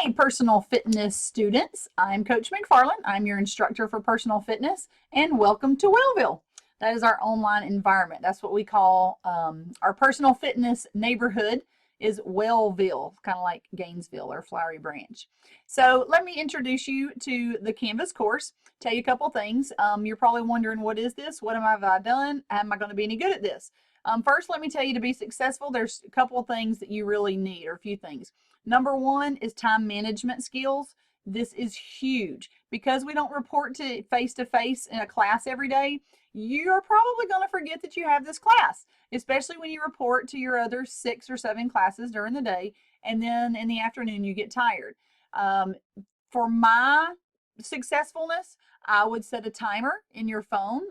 Hi, personal fitness students. I'm Coach McFarland. I'm your instructor for personal fitness, and welcome to Wellville. That is our online environment. That's what we call our personal fitness neighborhood is Wellville, kind of like Gainesville or Flowery Branch. So let me introduce you to the Canvas course, tell you a couple things. You're probably wondering, what is this? What have I done? Am I going to be any good at this? First, let me tell you, to be successful, there's a couple of things that you really need, or a few things. Number one is time management skills. This is huge. Because we don't report to face in a class every day, you're probably going to forget that you have this class, especially when you report to your other 6 or 7 classes during the day, and then in the afternoon you get tired. For my successfulness, I would set a timer in your phone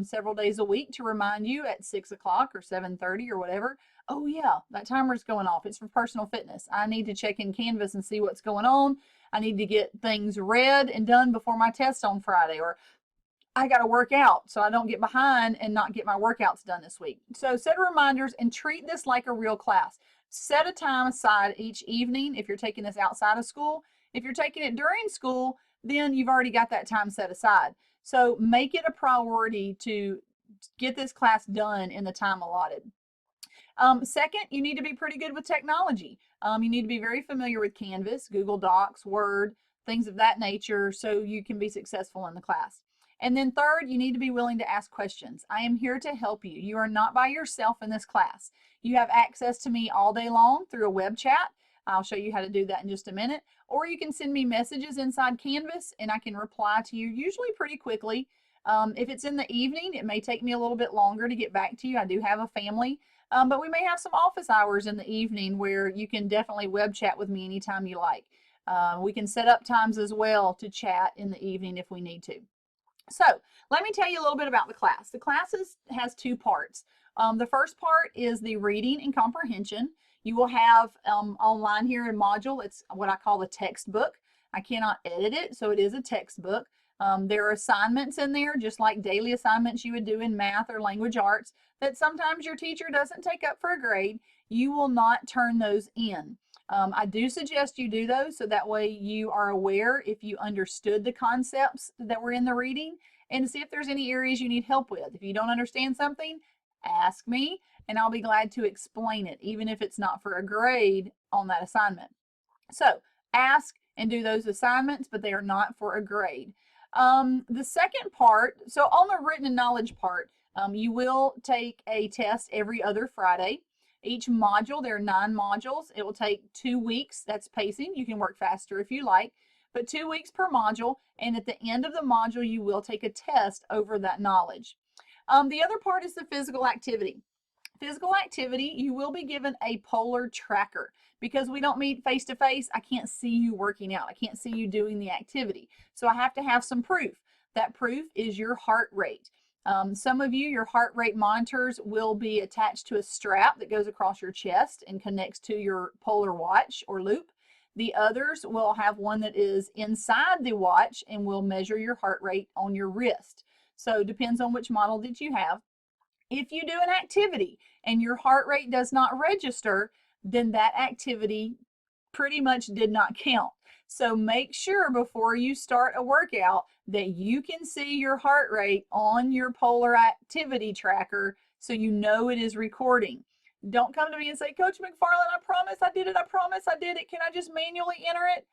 several days a week to remind you at 6 o'clock or 7:30 or whatever. Oh yeah, that timer is going off. It's for personal fitness. I need to check in Canvas and see what's going on. I need to get things read and done before my test on Friday, or I got to work out so I don't get behind and not get my workouts done this week. So set reminders and treat this like a real class. Set a time aside each evening if you're taking this outside of school. If you're taking it during school, then you've already got that time set aside. So make it a priority to get this class done in the time allotted. Second, you need to be pretty good with technology. You need to be very familiar with Canvas, Google Docs, Word, things of that nature, so you can be successful in the class. And then third, you need to be willing to ask questions. I am here to help you. You are not by yourself in this class. You have access to me all day long through a web chat. I'll show you how to do that in just a minute. Or you can send me messages inside Canvas and I can reply to you usually pretty quickly. If it's in the evening, it may take me a little bit longer to get back to you. I do have a family. But we may have some office hours in the evening where you can definitely web chat with me anytime you like. We can set up times as well to chat in the evening if we need to. So let me tell you a little bit about the class. The class has 2 parts. The first part is the reading and comprehension. You will have online here in module, it's what I call the textbook. I cannot edit it, so it is a textbook. There are assignments in there, just like daily assignments you would do in math or language arts, that sometimes your teacher doesn't take up for a grade. You will not turn those in. I do suggest you do those so that way you are aware if you understood the concepts that were in the reading, and to see if there's any areas you need help with. If you don't understand something, ask me and I'll be glad to explain it, even if it's not for a grade on that assignment. So ask and do those assignments, but they are not for a grade. The second part, so on the written and knowledge part, you will take a test every other Friday. Each module, there are 9 modules. It will take 2 weeks. That's pacing. You can work faster if you like, but 2 weeks per module. And at the end of the module, you will take a test over that knowledge. The other part is the physical activity. Physical activity, you will be given a polar tracker. Because we don't meet face to face, I can't see you working out. I can't see you doing the activity. So I have to have some proof. That proof is your heart rate. Some of you, your heart rate monitors will be attached to a strap that goes across your chest and connects to your polar watch or loop. The others will have one that is inside the watch and will measure your heart rate on your wrist. So it depends on which model that you have. If you do an activity and your heart rate does not register, then that activity pretty much did not count. So make sure before you start a workout that you can see your heart rate on your polar activity tracker so you know it is recording. Don't come to me and say, Coach McFarland, I promise I did it. I promise I did it. Can I just manually enter it?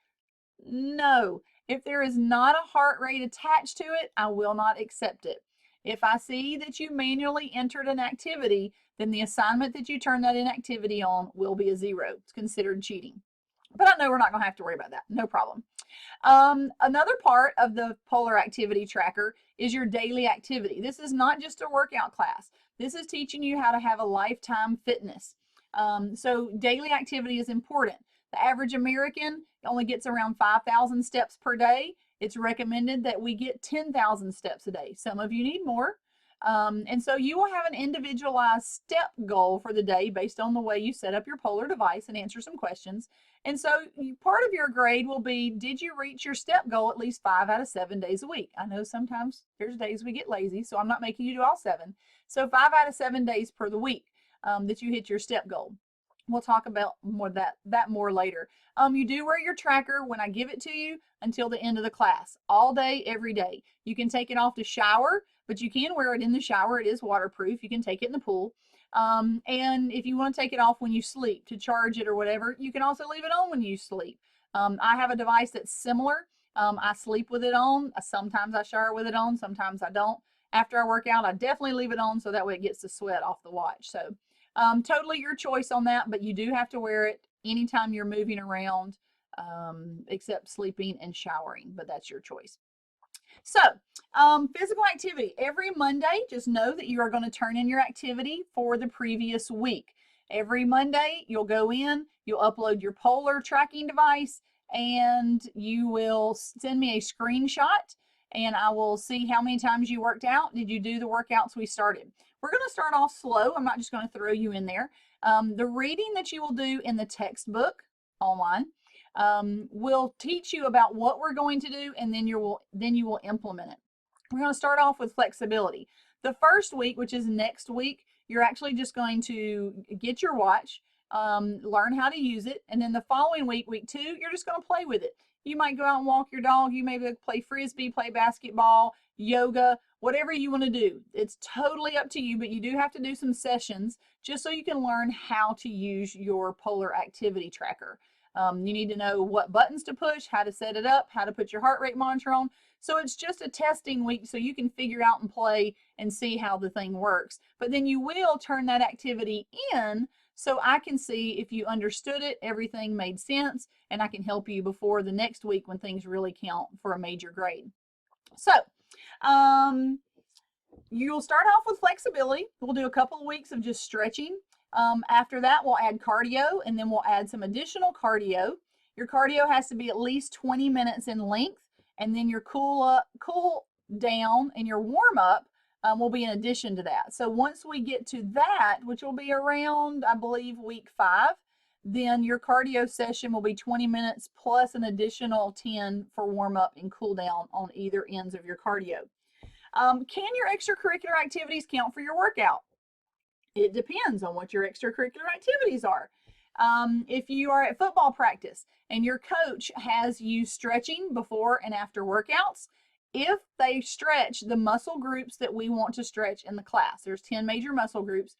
No. If there is not a heart rate attached to it, I will not accept it. If I see that you manually entered an activity, then the assignment that you turn that inactivity on will be a 0. It's considered cheating. But I know we're not going to have to worry about that. No problem. Another part of the polar activity tracker is your daily activity. This is not just a workout class. This is teaching you how to have a lifetime fitness. So daily activity is important. The average American only gets around 5,000 steps per day. It's recommended that we get 10,000 steps a day. Some of you need more. And so you will have an individualized step goal for the day based on the way you set up your polar device and answer some questions. And so part of your grade will be, did you reach your step goal at least 5 out of 7 days a week? I know sometimes there's days we get lazy, so I'm not making you do all 7. So 5 out of 7 days per the week that you hit your step goal. We'll talk about that more later. You do wear your tracker when I give it to you until the end of the class, all day, every day. You can take it off to shower, but you can wear it in the shower. It is waterproof. You can take it in the pool. And if you want to take it off when you sleep to charge it or whatever, you can also leave it on when you sleep. I have a device that's similar. I sleep with it on. Sometimes I shower with it on, sometimes I don't. After I work out, I definitely leave it on so that way it gets the sweat off the watch. So totally your choice on that, but you do have to wear it anytime you're moving around, except sleeping and showering, but that's your choice. So physical activity. Every Monday, just know that you are going to turn in your activity for the previous week. Every Monday, you'll go in, you'll upload your Polar tracking device, and you will send me a screenshot, and I will see how many times you worked out. Did you do the workouts we started? We're going to start off slow. I'm not just going to throw you in there. The reading that you will do in the textbook online will teach you about what we're going to do, and then you will implement it. We're going to start off with flexibility. The first week, which is next week, you're actually just going to get your watch, learn how to use it, and then the following week, week 2, you're just going to play with it. You might go out and walk your dog. You may play frisbee, play basketball, yoga, whatever you want to do. It's totally up to you, but you do have to do some sessions just so you can learn how to use your Polar activity tracker. You need to know what buttons to push, how to set it up, how to put your heart rate monitor on. So it's just a testing week so you can figure out and play and see how the thing works. But then you will turn that activity in so I can see if you understood it, everything made sense, and I can help you before the next week when things really count for a major grade. So you'll start off with flexibility. We'll do a couple of weeks of just stretching. After that, we'll add cardio, and then we'll add some additional cardio. Your cardio has to be at least 20 minutes in length, and then your cool down and your warm up will be in addition to that. So once we get to that, which will be around, I believe, week 5, then your cardio session will be 20 minutes plus an additional 10 for warm up and cool down on either ends of your cardio. Can your extracurricular activities count for your workout? It depends on what your extracurricular activities are. If you are at football practice and your coach has you stretching before and after workouts, if they stretch the muscle groups that we want to stretch in the class, there's 10 major muscle groups,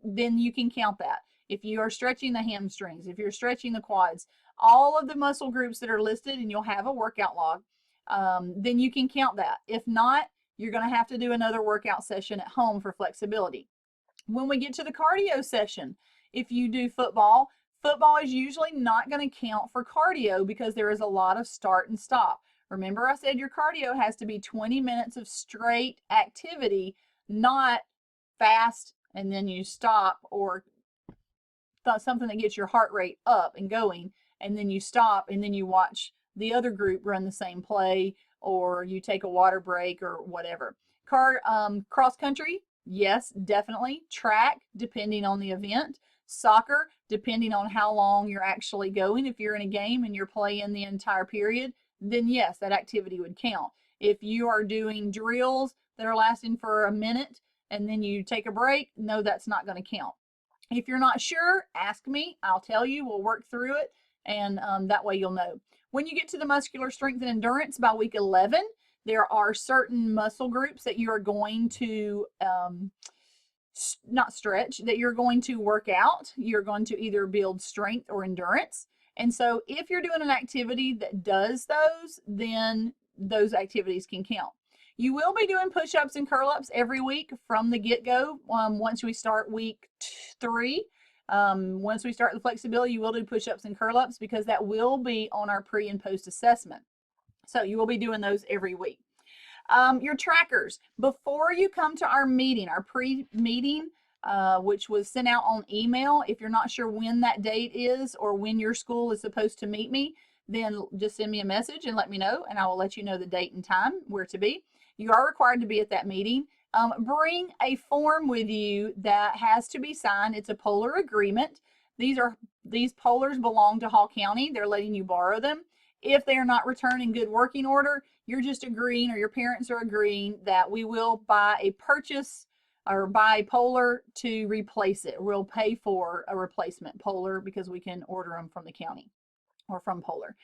then you can count that. If you are stretching the hamstrings, if you're stretching the quads, all of the muscle groups that are listed, and you'll have a workout log, then you can count that. If not, you're going to have to do another workout session at home for flexibility. When we get to the cardio session, if you do football is usually not going to count for cardio because there is a lot of start and stop. Remember, I said your cardio has to be 20 minutes of straight activity, not fast and then you stop, or something that gets your heart rate up and going and then you stop and then you watch the other group run the same play, or you take a water break or whatever. Cross country, yes, definitely. Track, depending on the event. Soccer, depending on how long you're actually going. If you're in a game and you're playing the entire period, then yes, that activity would count. If you are doing drills that are lasting for a minute and then you take a break, no, that's not going to count. If you're not sure, ask me. I'll tell you. We'll work through it, and that way you'll know. When you get to the muscular strength and endurance by week 11, there are certain muscle groups that you are going to not stretch, that you're going to work out. You're going to either build strength or endurance. And so if you're doing an activity that does those, then those activities can count. You will be doing push-ups and curl-ups every week from the get-go. Once we start week 3, once we start the flexibility, you will do push-ups and curl-ups because that will be on our pre and post assessment. So you will be doing those every week. Your trackers, before you come to our meeting, our pre-meeting, which was sent out on email, if you're not sure when that date is or when your school is supposed to meet me, then just send me a message and let me know, and I will let you know the date and time where to be. You are required to be at that meeting. Bring a form with you that has to be signed. It's a Polar agreement. These Polars belong to Hall County. They're letting you borrow them. If they are not returned in good working order, you're just agreeing, or your parents are agreeing, that we will, by a purchase or buy Polar to replace it. We'll pay for a replacement Polar because we can order them from the county or from Polar.